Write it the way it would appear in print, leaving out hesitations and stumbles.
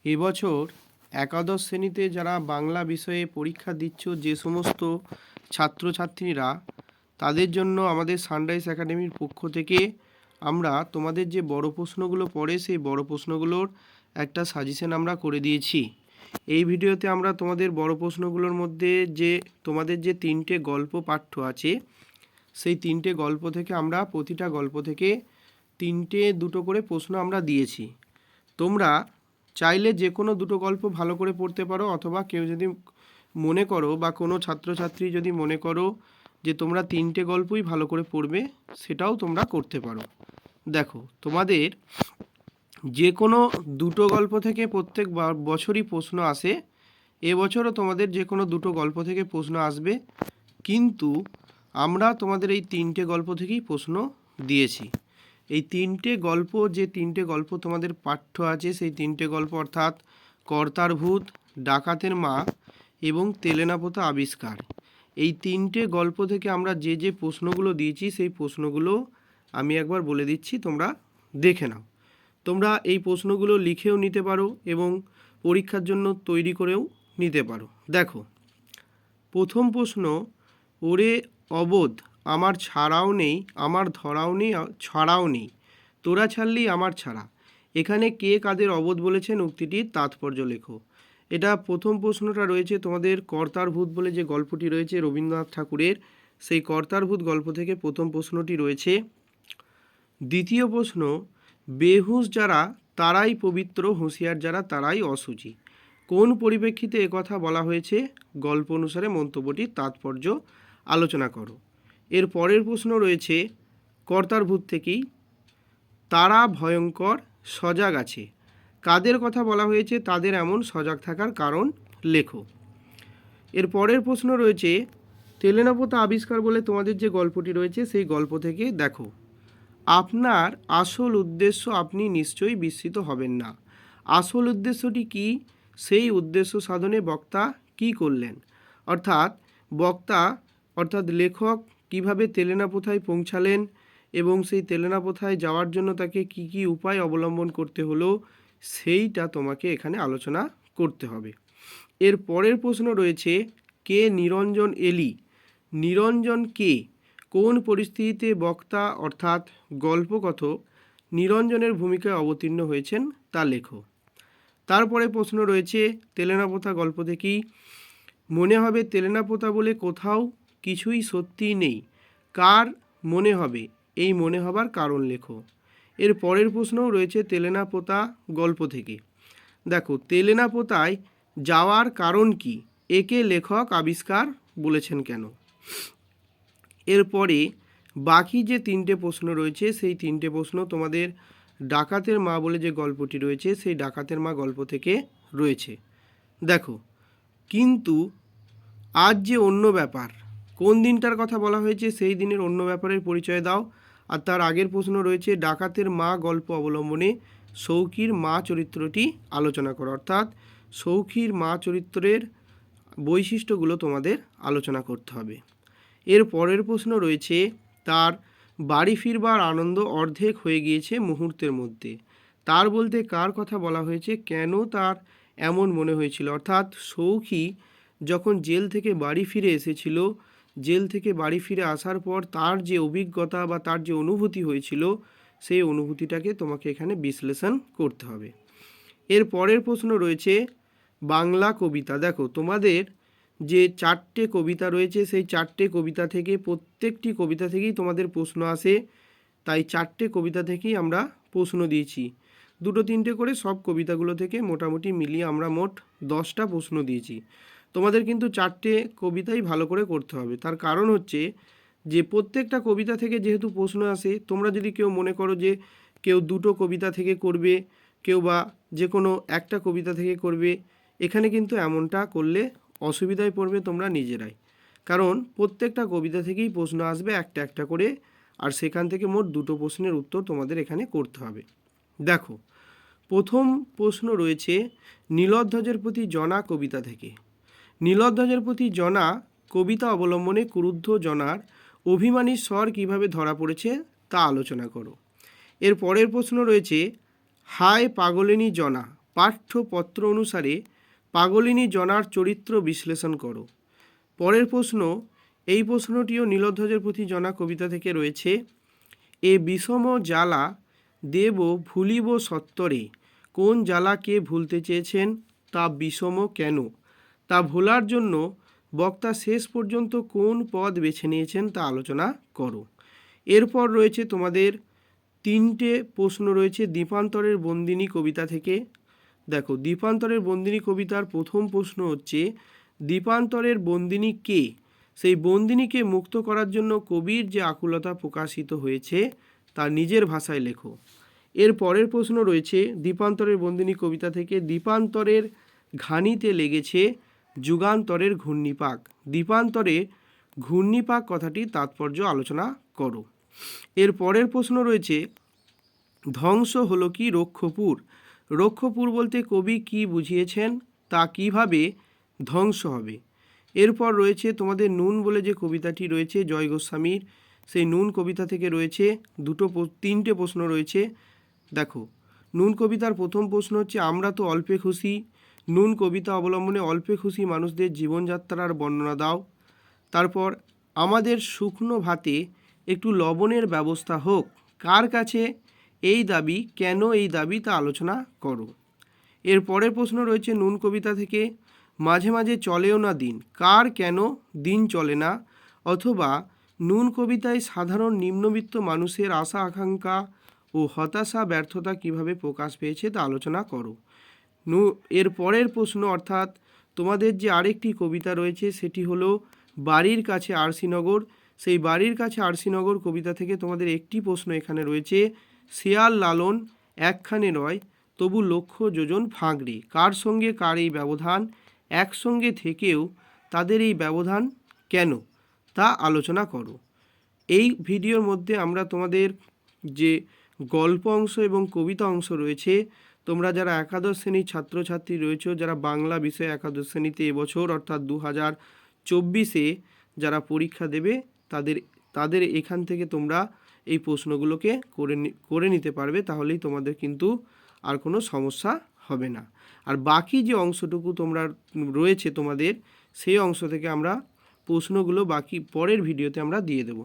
এবছর একাদশ শ্রেণীতে যারা বাংলা বিষয়ে পরীক্ষা দিচ্ছ যে সমস্ত ছাত্রছাত্রীরা, তাদের জন্য আমাদের সানরাইজ একাডেমির পক্ষ থেকে আমরা তোমাদের যে বড় প্রশ্নগুলো পড়ে সেই বড় প্রশ্নগুলোর একটা সাজেশন আমরা করে দিয়েছি। এই ভিডিওতে আমরা তোমাদের বড় প্রশ্নগুলোর মধ্যে যে তোমাদের যে 3টে গল্প পাঠ্য আছে, সেই 3টে গল্প থেকে আমরা প্রতিটা গল্প থেকে 2 করে প্রশ্ন আমরা দিয়েছি। তোমরা চাইলে যে কোনো 2 গল্প ভালো করে পড়তে পারো, অথবা কেউ যদি মনে করো বা কোনো ছাত্রছাত্রী যদি মনে করো যে তোমরা 3টে গল্পই ভালো করে পড়বে, সেটাও তোমরা করতে পারো। দেখো, তোমাদের যে কোনো 2 গল্প থেকে প্রত্যেক বছরই প্রশ্ন আসে। এবছরও তোমাদের যে কোনো 2 গল্প থেকে প্রশ্ন আসবে, কিন্তু আমরা তোমাদের এই 3টে গল্প থেকেই প্রশ্ন দিয়েছি। এই 3টে গল্প, যে 3টে গল্প তোমাদের পাঠ্য আছে, সেই 3টে গল্প অর্থাৎ কর্তার ভূত, ডাকাতের মা এবং তেলেনাপোতা আবিষ্কার, এই 3টে গল্প থেকে আমরা যে যে প্রশ্নগুলো দিয়েছি সেই প্রশ্নগুলো আমি একবার বলে দিচ্ছি, তোমরা দেখে নাও। তোমরা এই প্রশ্নগুলো লিখেও নিতে পারো এবং পরীক্ষার জন্য তৈরি করেও নিতে পারো। দেখো, প্রথম প্রশ্ন, ওরে অবোধ আমার ছাড়াও নেই, আমার ধরাও নেই, ছাড়াও নেই, তোরা ছাড়লি আমার ছাড়া। এখানে কে কাদের অবোধ বলেছেন, উক্তিটির তাৎপর্য লেখো। এটা প্রথম প্রশ্নটা রয়েছে তোমাদের কর্তার ভূত বলে যে গল্পটি রয়েছে রবীন্দ্রনাথ ঠাকুরের, সেই কর্তার ভূত গল্প থেকে প্রথম প্রশ্নটি রয়েছে। দ্বিতীয় প্রশ্ন, বেহুঁশ যারা তারাই পবিত্র, হুঁশিয়ার যারা তারাই অশুচি। কোন পরিপ্রেক্ষিতে একথা বলা হয়েছে, গল্প অনুসারে মন্তব্যটির তাৎপর্য আলোচনা করো। এর পরের প্রশ্ন রয়েছে কর্তার ভূত থেকেই, তারা ভয়ঙ্কর সজাগ আছে, কাদের কথা বলা হয়েছে, তাদের এমন সজাগ থাকার কারণ লেখো। এর পরের প্রশ্ন রয়েছে তেলেনাপোতা আবিষ্কার বলে তোমাদের যে গল্পটি রয়েছে সেই গল্প থেকে দেখো, আপনার আসল উদ্দেশ্য আপনি নিশ্চয়ই বিস্মিত হবেন না। আসল উদ্দেশ্যটি কি, সেই উদ্দেশ্য সাধনে বক্তা কি করলেন। অর্থাৎ বক্তা অর্থাৎ লেখক কিভাবে তেলেনাপোতায় পৌঁছালেন এবং সেই তেলেনাপোতায় যাওয়ার জন্য তাকে কি কি উপায় অবলম্বন করতে হলো, সেইটা তোমাকে এখানে আলোচনা করতে হবে। এর পরের প্রশ্ন রয়েছে কে নিরঞ্জন এলি, নিরঞ্জন কে, কোন পরিস্থিতিতে বক্তা অর্থাৎ গল্পকথক নিরঞ্জনের ভূমিকায় অবতীর্ণ হয়েছেন তা লেখো। তারপরে প্রশ্ন রয়েছে তেলেনাপোতা গল্প থেকেই, মনে হবে তেলেনাপোতা বলে কোথাও কিছুই সত্যিই নেই, কার মনে হবে, এই মনে হবার কারণ লেখো। এর পরের প্রশ্নও রয়েছে তেলেনাপোতা গল্প থেকে। দেখো, তেলেনাপোতায় যাওয়ার কারণ কি, একে লেখক আবিষ্কার বলেছেন কেন। এরপরে বাকি যে 3টে প্রশ্ন রয়েছে সেই 3টে প্রশ্ন তোমাদের ডাকাতের মা বলে যে গল্পটি রয়েছে সেই ডাকাতের মা গল্প থেকে রয়েছে। দেখো, কিন্তু আজ যে অন্য ব্যাপার, কোন দিনটার কথা বলা হয়েছে সেই দিনের অন্য ব্যাপারের পরিচয় দাও। আর তার আগের প্রশ্ন রয়েছে ডাকাতের মা গল্প অবলম্বনে সৌখীর মা চরিত্রটি আলোচনা করো। অর্থাৎ সৌখীর মা চরিত্রের বৈশিষ্ট্যগুলো তোমাদের আলোচনা করতে হবে। এর পরের প্রশ্ন রয়েছে তার বাড়ি ফিরবার আনন্দ অর্ধেক হয়ে গিয়েছে মুহূর্তের মধ্যে, তার বলতে কার কথা বলা হয়েছে, কেন তার এমন মনে হয়েছিল। অর্থাৎ সৌখী যখন জেল থেকে বাড়ি ফিরে এসেছিল, জেল থেকে বাড়ি ফিরে আসার পর তার যে অভিজ্ঞতা বা তার যে অনুভূতি হয়েছিল, সেই অনুভূতিটাকে তোমাকে এখানে বিশ্লেষণ করতে হবে। এর পরের প্রশ্ন রয়েছে বাংলা কবিতা। দেখো, তোমাদের যে 4টে কবিতা রয়েছে সেই 4টে কবিতা থেকে প্রত্যেকটি কবিতা থেকেই তোমাদের প্রশ্ন আসে, তাই 4টে কবিতা থেকেই আমরা প্রশ্ন দিয়েছি। 2-3টে করে সব কবিতাগুলো থেকে মোটামুটি মিলিয়ে আমরা মোট 10টা প্রশ্ন দিয়েছি। তোমাদের কিন্তু 4টে কবিতাই ভালো করে করতে হবে। তার কারণ হচ্ছে যে প্রত্যেকটা কবিতা থেকে যেহেতু প্রশ্ন আসে, তোমরা যদি কেউ মনে করো যে কেউ 2টো কবিতা থেকে করবে, কেউ বা যে কোনো একটা কবিতা থেকে করবে, এখানে কিন্তু এমনটা করলে অসুবিধায় পড়বে তোমরা নিজেরাই। কারণ প্রত্যেকটা কবিতা থেকেই প্রশ্ন আসবে একটা একটা করে, আর সেখান থেকে মোট 2টো প্রশ্নের উত্তর তোমাদের এখানে করতে হবে। দেখো, প্রথম প্রশ্ন রয়েছে নীলধ্বজের প্রতি জনা কবিতা থেকে। নীলধ্বজের প্রতি জনা কবিতা অবলম্বনে ক্রুদ্ধ জনার অভিমানী স্বর কীভাবে ধরা পড়েছে তা আলোচনা করো। এর পরের প্রশ্ন রয়েছে হায় পাগলিনী জনা, পাঠ্যপত্র অনুসারে পাগলিনী জনার চরিত্র বিশ্লেষণ করো। পরের প্রশ্ন, এই প্রশ্নটিও নীলধ্বজের প্রতি জনা কবিতা থেকে রয়েছে। এ বিষম জ্বালা দেব ভুলিব সত্তরে, কোন জ্বালাকে ভুলতে চেয়েছেন, তা বিষম কেন, তা ভোলার জন্য বক্তা শেষ পর্যন্ত কোন পদ বেছে নিয়েছেন তা আলোচনা করো। এরপর রয়েছে তোমাদের 3টে প্রশ্ন রয়েছে দ্বীপান্তরের বন্দিনী কবিতা থেকে। দেখো, দ্বীপান্তরের বন্দিনী কবিতার প্রথম প্রশ্ন হচ্ছে, দ্বীপান্তরের বন্দিনী কে? সেই বন্দিনীকে মুক্ত করার জন্য কবির যে আকুলতা প্রকাশিত হয়েছে তা নিজের ভাষায় লেখো। এর পরের প্রশ্ন রয়েছে দ্বীপান্তরের বন্দিনী কবিতা থেকে, দ্বীপান্তরের ঘানিতে লেগেছে যুগান্তরের ঘূর্ণিপাক। দ্বীপান্তরে ঘূর্ণিপাক কথাটি তাৎপর্য আলোচনা করো। এর পরের প্রশ্ন রয়েছে, ধ্বংস হলো কি রক্ষপুর? রক্ষপুর বলতে কবি কি বুঝিয়েছেন, তা কিভাবে ধ্বংস হবে? এরপর রয়েছে তোমাদের নুন বলে যে কবিতাটি রয়েছে জয় গোস্বামীর, সেই নুন কবিতা থেকে রয়েছে 3টে প্রশ্ন রয়েছে। দেখো, নুন কবিতার প্রথম প্রশ্ন হচ্ছে, আমরা তো অল্পে খুশি। নুন কবিতা অবলম্বনে অল্পে খুশি মানুষদের জীবনযাত্রার বর্ণনা দাও। তারপর, আমাদের শুকনো ভাতে একটু লবণের ব্যবস্থা হোক, কার কাছে এই দাবি, কেন এই দাবি, তা আলোচনা করো। এর পরের প্রশ্ন রয়েছে নুন কবিতা থেকে, মাঝে মাঝে চলেও না দিন, কার কেন দিন চলে না, অথবা নুন কবিতায় সাধারণ নিম্নবিত্ত মানুষের আশা আকাঙ্ক্ষা ও হতাশা ব্যর্থতা কিভাবে প্রকাশ পেয়েছে তা আলোচনা করো। এর পরের প্রশ্ন অর্থাৎ তোমাদের যে আরেকটি কবিতা রয়েছে সেটি হলো বাড়ির কাছে আরসিনগর। সেই বাড়ির কাছে আরসিনগর কবিতা থেকে তোমাদের একটি প্রশ্ন এখানে রয়েছে, শেয়াল লালন একখানে নয় তবু লক্ষ যোজন ফাঁকড়ে, কার সঙ্গে কার এই ব্যবধান, একসঙ্গে থেকেও তাদের এই ব্যবধান কেন, তা আলোচনা করো। এই ভিডিওর মধ্যে আমরা তোমাদের যে গল্প অংশ এবং কবিতা অংশ রয়েছে, তোমরা যারা একাদশ শ্রেণীর ছাত্রছাত্রী রয়েছে, যারা বাংলা বিষয়ে একাদশ শ্রেণীতে এবছর অর্থাৎ 2024-এ যারা পরীক্ষা দেবে, তাদের এখান থেকে তোমরা এই প্রশ্নগুলোকে করে নিতে পারবে, তাহলেই তোমাদের কিন্তু আর কোনো সমস্যা হবে না। আর বাকি যে অংশটুকু তোমরা রয়েছে তোমাদের, সেই অংশ থেকে আমরা প্রশ্নগুলো বাকি পরের ভিডিওতে আমরা দিয়ে দেবো।